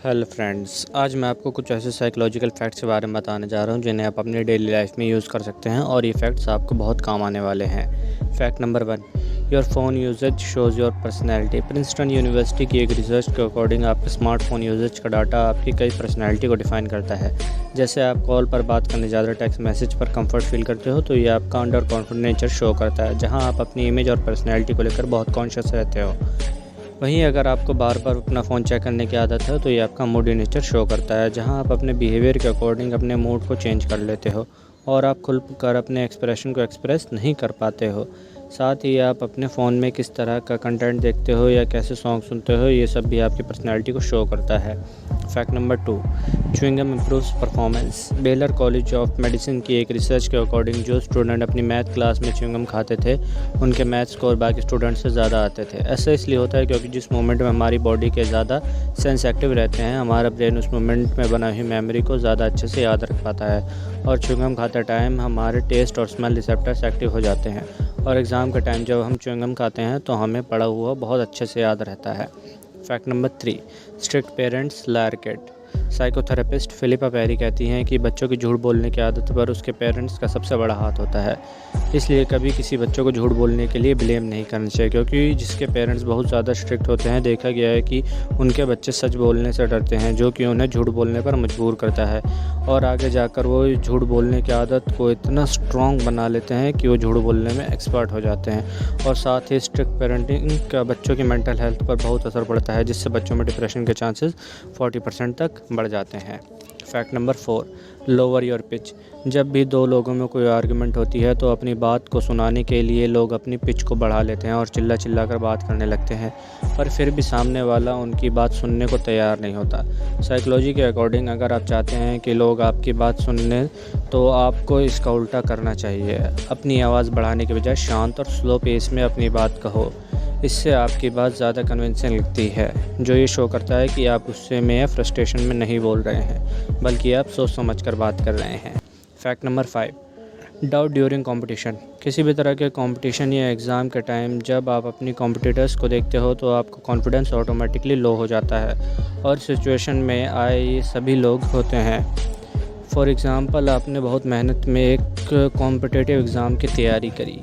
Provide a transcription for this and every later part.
Hello friends, आज मैं आपको कुछ ऐसे साइकोलॉजिकल फैक्ट्स के बारे में बताने जा रहा हूँ जिन्हें आप अपनी डेली लाइफ में यूज़ कर सकते हैं और ये फैक्ट्स आपको बहुत काम आने वाले हैं। Fact number 1, your phone usages shows your personality. Princeton University की एक रिसर्च के अकॉर्डिंग आपके स्मार्टफोन यूजेज का डाटा आपकी कई पर्सनैलिटी को डिफ़ाइन करता है। जैसे आप कॉल पर बात करने ज़्यादा, टेक्स्ट मैसेज पर कंफर्ट फील करते हो, तो ये आपका अंडर कॉन्फिडेंट नेचर शो करता है, जहाँ आप अपनी इमेज और पर्सनैलिटी को लेकर बहुत कॉन्शियस रहते हो। वहीं अगर आपको बार बार अपना फ़ोन चेक करने की आदत है, तो ये आपका मूडी नेचर शो करता है, जहां आप अपने बिहेवियर के अकॉर्डिंग अपने मूड को चेंज कर लेते हो और आप खुल कर अपने एक्सप्रेशन को एक्सप्रेस नहीं कर पाते हो। साथ ही आप अपने फ़ोन में किस तरह का कंटेंट देखते हो या कैसे सॉन्ग सुनते हो, ये सब भी आपकी पर्सनैलिटी को शो करता है। Fact number 2, chewing gum improves performance. Baler college of medicine की एक रिसर्च के अकॉर्डिंग जो स्टूडेंट अपनी मैथ क्लास में च्युइंगम खाते थे, उनके मैथ स्कोर बाकी स्टूडेंट से ज़्यादा आते थे। ऐसा इसलिए होता है क्योंकि जिस मोमेंट में हमारी बॉडी के ज़्यादा सेंस एक्टिव रहते हैं, हमारा ब्रेन उस मोमेंट में बना हुई मेमोरी को ज़्यादा अच्छे से याद रख पाता है और च्युइंगम खाते टाइम हमारे टेस्ट और स्मेल रिसेप्टर्स एक्टिव हो जाते हैं और एग्ज़ाम के टाइम जब हम च्युइंगम खाते हैं तो हमें पढ़ा हुआ बहुत अच्छे से याद रहता है। Fact number 3, strict parents liar kid. Psychotherapist Philippa Perry कहती हैं कि बच्चों की झूठ बोलने की आदत पर उसके पेरेंट्स का सबसे बड़ा हाथ होता है। इसलिए कभी किसी बच्चों को झूठ बोलने के लिए ब्लेम नहीं करना चाहिए, क्योंकि जिसके पेरेंट्स बहुत ज़्यादा स्ट्रिक्ट होते हैं, देखा गया है कि उनके बच्चे सच बोलने से डरते हैं, जो कि उन्हें झूठ बोलने पर मजबूर करता है और आगे जाकर वो झूठ बोलने की आदत को इतना स्ट्रॉन्ग बना लेते हैं कि वो झूठ बोलने में एक्सपर्ट हो जाते हैं। और साथ ही स्ट्रिक्ट पेरेंटिंग का बच्चों की मेंटल हेल्थ पर बहुत असर पड़ता है, जिससे बच्चों में डिप्रेशन के चांसेस 40% तक बढ़ जाते हैं। Fact number 4, lower your pitch. जब भी दो लोगों में कोई आर्गुमेंट होती है तो अपनी बात को सुनाने के लिए लोग अपनी पिच को बढ़ा लेते हैं और चिल्ला चिल्ला कर बात करने लगते हैं, पर फिर भी सामने वाला उनकी बात सुनने को तैयार नहीं होता। साइकोलॉजी के अकॉर्डिंग अगर आप चाहते हैं कि लोग आपकी बात सुनने, तो आपको इसका उल्टा करना चाहिए। अपनी आवाज़ बढ़ाने के बजाय शांत और स्लो पेस में अपनी बात कहो। इससे आपकी बात ज़्यादा कन्विंसिंग लगती है, जो ये शो करता है कि आप गुस्से में या फ्रस्ट्रेशन में नहीं बोल रहे हैं, बल्कि आप सोच समझ कर बात कर रहे हैं। Fact number 5, doubt during competition. किसी भी तरह के कंपटीशन या एग्ज़ाम के टाइम जब आप अपनी कॉम्पिटिटर्स को देखते हो तो आपका कॉन्फिडेंस ऑटोमेटिकली लो हो जाता है और सिचुएशन में आए ये सभी लोग होते हैं। फॉर एग्ज़ाम्पल, आपने बहुत मेहनत में एक कॉम्पिटिटिव एग्ज़ाम की तैयारी करी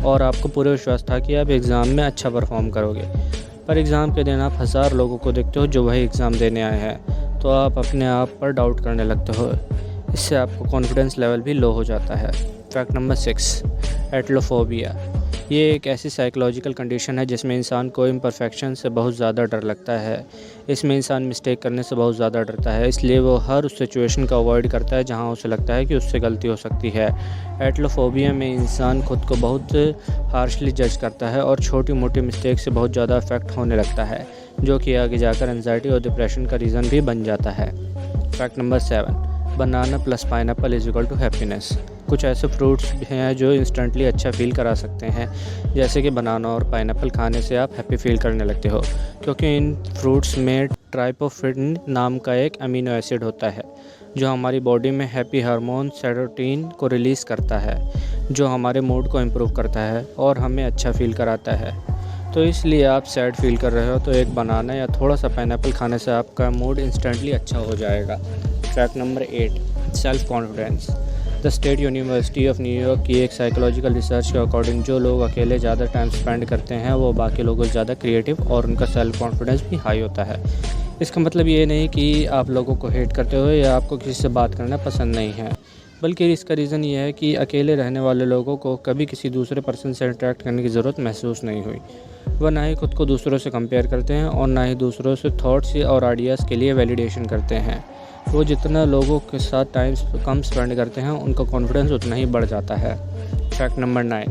और आपको पूरा विश्वास था कि आप एग्ज़ाम में अच्छा परफॉर्म करोगे, पर एग्ज़ाम के दिन आप 1000 लोगों को देखते हो जो वही एग्ज़ाम देने आए हैं, तो आप अपने आप पर डाउट करने लगते हो। इससे आपका कॉन्फिडेंस लेवल भी लो हो जाता है। Fact number 6, एटलोफोबिया। ये एक ऐसी साइकोलॉजिकल कंडीशन है जिसमें इंसान को इम्परफेक्शन से बहुत ज़्यादा डर लगता है। इसमें इंसान मिस्टेक करने से बहुत ज़्यादा डरता है, इसलिए वो हर उस सिचुएशन का अवॉइड करता है जहां उसे लगता है कि उससे गलती हो सकती है। एटलोफोबिया में इंसान खुद को बहुत हार्शली जज करता है और छोटी मोटी मिस्टेक से बहुत ज़्यादा अफेक्ट होने लगता है, जो कि आगे जाकर एंजाइटी और डिप्रेशन का रीज़न भी बन जाता है। Fact number 7, banana plus pineapple is equal to happiness. कुछ ऐसे फ्रूट्स हैं जो इंस्टेंटली अच्छा फील करा सकते हैं, जैसे कि बनाना और पाइनएप्पल खाने से आप हैप्पी फील करने लगते हो, क्योंकि इन फ्रूट्स में ट्राइपोफिन नाम का एक अमीनो एसिड होता है जो हमारी बॉडी में हैप्पी हार्मोन सेरोटोनिन को रिलीज़ करता है, जो हमारे मूड को इम्प्रूव करता है और हमें अच्छा फील कराता है। तो इसलिए आप सैड फील कर रहे हो तो एक बनाना या थोड़ा सा पाइनएप्पल खाने से आपका मूड इंस्टेंटली अच्छा हो जाएगा। Fact number 8, self confidence. The state university of New York की एक साइकोलॉजिकल रिसर्च के अकॉर्डिंग जो लोग अकेले ज़्यादा टाइम स्पेंड करते हैं वो बाकी लोगों से ज़्यादा क्रिएटिव और उनका सेल्फ कॉन्फिडेंस भी हाई होता है। इसका मतलब ये नहीं कि आप लोगों को हेट करते हो या आपको किसी से बात करना पसंद नहीं है, बल्कि इसका रीज़न ये है कि अकेले रहने वाले लोगों को कभी किसी दूसरे पर्सन से इंटरेक्ट करने की ज़रूरत महसूस नहीं हुई। वह ना ही खुद को दूसरों से कंपेयर करते हैं और ना ही दूसरों से थॉट्स और आइडियाज़ के लिए वैलिडेशन करते हैं। वो जितना लोगों के साथ टाइम कम स्पेंड करते हैं, उनका कॉन्फिडेंस उतना ही बढ़ जाता है। Fact number 9,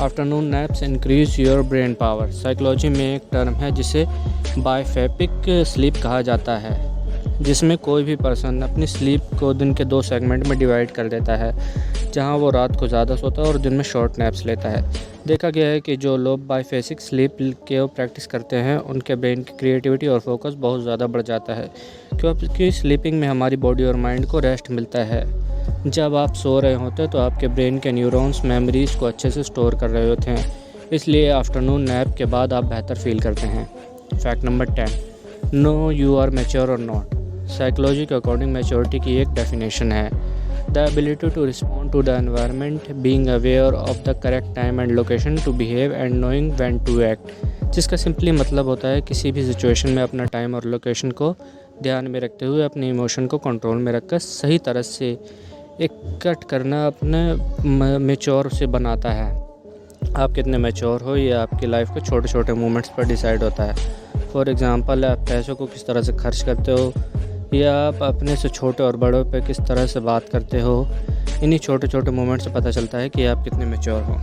afternoon naps increase your brain power. Psychology में एक टर्म है जिसे बायफेपिक स्लीप कहा जाता है, जिसमें कोई भी पर्सन अपनी स्लीप को दिन के 2 सेगमेंट में डिवाइड कर देता है, जहां वो रात को ज़्यादा सोता है और दिन में शॉर्ट नैप्स लेता है। देखा गया है कि जो लोग बायफेसिक स्लीप के प्रैक्टिस करते हैं उनके ब्रेन की क्रिएटिविटी और फोकस बहुत ज़्यादा बढ़ जाता है, क्योंकि स्लीपिंग में हमारी बॉडी और माइंड को रेस्ट मिलता है। जब आप सो रहे होते हैं तो आपके ब्रेन के न्यूरॉन्स मेमोरीज़ को अच्छे से स्टोर कर रहे होते हैं, इसलिए आफ्टरनून नैप के बाद आप बेहतर फील करते हैं। Fact number 10, know you are mature और नॉट। साइकोलॉजी के अकॉर्डिंग मैच्योरिटी की एक डेफिनेशन है, the ability to respond to the environment, being aware of the correct time and location to behave and knowing when to act. जिसका simply मतलब होता है किसी भी सिचुएशन में अपना टाइम और लोकेशन को ध्यान में रखते हुए अपने इमोशन को कंट्रोल में रखकर सही तरह से एक कट करना अपने मैच्योर से बनाता है। आप कितने मैच्योर हो ये आपकी लाइफ के छोटे छोटे मोमेंट्स पर डिसाइड होता है। फॉर एग्ज़ाम्पल, आप पैसों को किस तरह से खर्च करते हो या आप अपने से छोटे और बड़ों पे किस तरह से बात करते हो। इन्हीं छोटे छोटे मोमेंट्स से पता चलता है कि आप कितने मैच्योर हो।